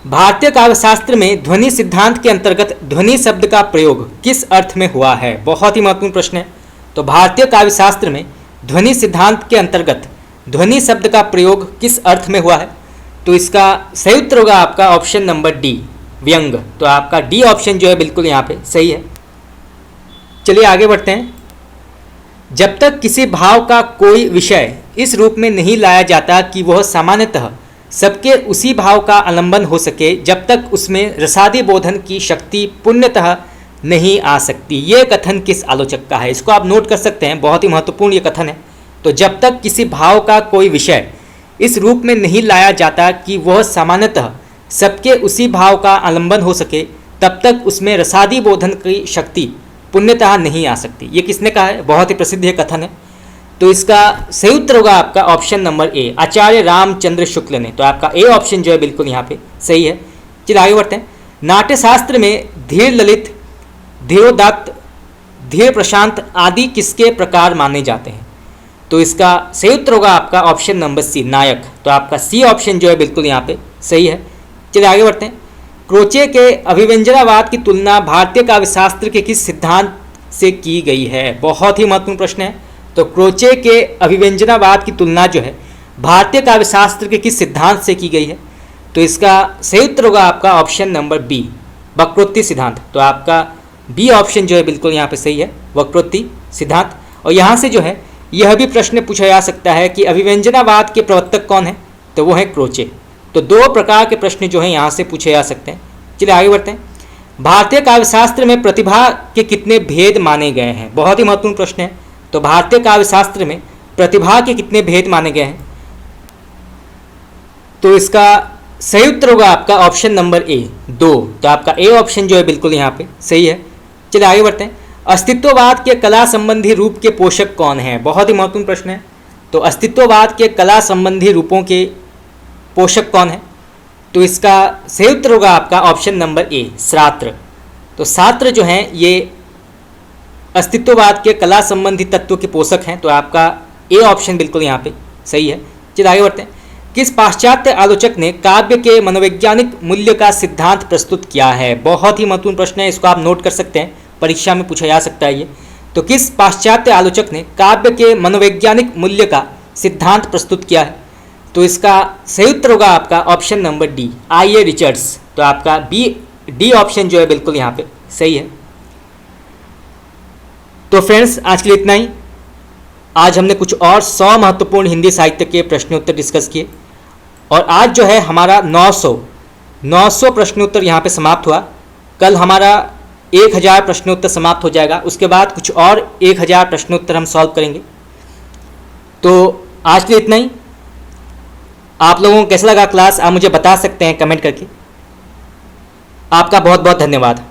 Speaker 1: भारतीय काव्यशास्त्र में ध्वनि सिद्धांत के अंतर्गत ध्वनि शब्द का प्रयोग किस अर्थ में हुआ है? बहुत ही महत्वपूर्ण प्रश्न है। तो भारतीय काव्यशास्त्र में ध्वनि सिद्धांत के अंतर्गत ध्वनि शब्द का प्रयोग किस अर्थ में हुआ है? तो इसका सही उत्तर होगा आपका ऑप्शन नंबर डी, व्यंग। तो आपका डी ऑप्शन जो है बिल्कुल यहाँ पे सही है। चलिए आगे बढ़ते हैं। जब तक किसी भाव का कोई विषय इस रूप में नहीं लाया जाता कि वह सामान्यतः सबके उसी भाव का आलंबन हो सके, जब तक उसमें रसादी बोधन की शक्ति पूर्णतः नहीं आ सकती। ये कथन किस आलोचक का है? इसको आप नोट कर सकते हैं, बहुत ही महत्वपूर्ण ये कथन है। तो जब तक किसी भाव का कोई विषय इस रूप में नहीं लाया जाता कि वह सामान्यतः सबके उसी भाव का आलंबन हो सके, तब तक उसमें रसादी बोधन की शक्ति पुण्यतः नहीं आ सकती। ये किसने कहा है? बहुत ही प्रसिद्ध ये कथन है। तो इसका सही उत्तर होगा आपका ऑप्शन नंबर ए, आचार्य रामचंद्र शुक्ल ने। तो आपका ए ऑप्शन जो है बिल्कुल यहाँ पे सही है। चलिए आगे बढ़ते हैं। नाट्यशास्त्र में धीर ललित, धीरोदात्त, धीर प्रशांत आदि किसके प्रकार माने जाते हैं? तो इसका सही उत्तर होगा आपका ऑप्शन नंबर सी, नायक। तो आपका सी ऑप्शन जो है बिल्कुल यहाँ पे सही है। चलिए आगे बढ़ते हैं। क्रोचे के अभिव्यंजनावाद की तुलना भारतीय काव्यशास्त्र के किस सिद्धांत से की गई है? बहुत ही महत्वपूर्ण प्रश्न है। तो क्रोचे के अभिव्यंजनावाद की तुलना जो है भारतीय काव्यशास्त्र के किस सिद्धांत से की गई है? तो इसका सही उत्तर होगा आपका ऑप्शन नंबर बी, वक्रोक्ति सिद्धांत। तो आपका बी ऑप्शन जो है बिल्कुल यहाँ पे सही है, वक्रोक्ति सिद्धांत। और यहाँ से जो है यह भी प्रश्न पूछा जा सकता है कि अभिव्यंजनावाद के प्रवर्तक कौन है? तो वो है क्रोचे। तो दो प्रकार के प्रश्न जो हैं यहाँ से पूछे जा सकते हैं। चलिए आगे बढ़ते हैं। भारतीय काव्यशास्त्र में प्रतिभा के कितने भेद माने गए हैं? बहुत ही महत्वपूर्ण प्रश्न है। तो भारतीय काव्यशास्त्र में प्रतिभा के कितने भेद माने गए हैं? तो इसका सही उत्तर होगा आपका ऑप्शन नंबर ए, 2। तो आपका ए ऑप्शन जो है बिल्कुल यहाँ पे सही है। चलिए आगे बढ़ते हैं। अस्तित्ववाद के कला संबंधी रूप के पोषक कौन हैं? बहुत ही महत्वपूर्ण प्रश्न है। तो अस्तित्ववाद के कला संबंधी रूपों के पोषक कौन है? तो इसका सही उत्तर होगा आपका ऑप्शन नंबर ए, शास्त्र। तो शास्त्र जो हैं ये अस्तित्ववाद के कला संबंधी तत्व के पोषक हैं। तो आपका ए ऑप्शन बिल्कुल यहाँ पे सही है। चलिए आगे बढ़ते हैं। किस पाश्चात्य आलोचक ने काव्य के मनोवैज्ञानिक मूल्य का सिद्धांत प्रस्तुत किया है? बहुत ही महत्वपूर्ण प्रश्न है, इसको आप नोट कर सकते हैं, परीक्षा में पूछा जा सकता है ये। तो किस पाश्चात्य आलोचक ने काव्य के मनोवैज्ञानिक मूल्य का सिद्धांत प्रस्तुत किया है? तो इसका सही उत्तर होगा आपका option number D, IA. Richards. तो आपका डी ऑप्शन जो है बिल्कुल यहाँ पे सही है। तो फ्रेंड्स आज के लिए इतना ही। आज हमने कुछ और 100 महत्वपूर्ण हिंदी साहित्य के प्रश्नोत्तर डिस्कस किए और आज जो है हमारा 900 प्रश्नोत्तर यहाँ पे समाप्त हुआ। कल हमारा 1000 प्रश्नोत्तर समाप्त हो जाएगा, उसके बाद कुछ और 1000 प्रश्नोत्तर हम सॉल्व करेंगे। तो आज के लिए इतना ही। आप लोगों को कैसा लगा क्लास आप मुझे बता सकते हैं कमेंट करके। आपका बहुत बहुत धन्यवाद।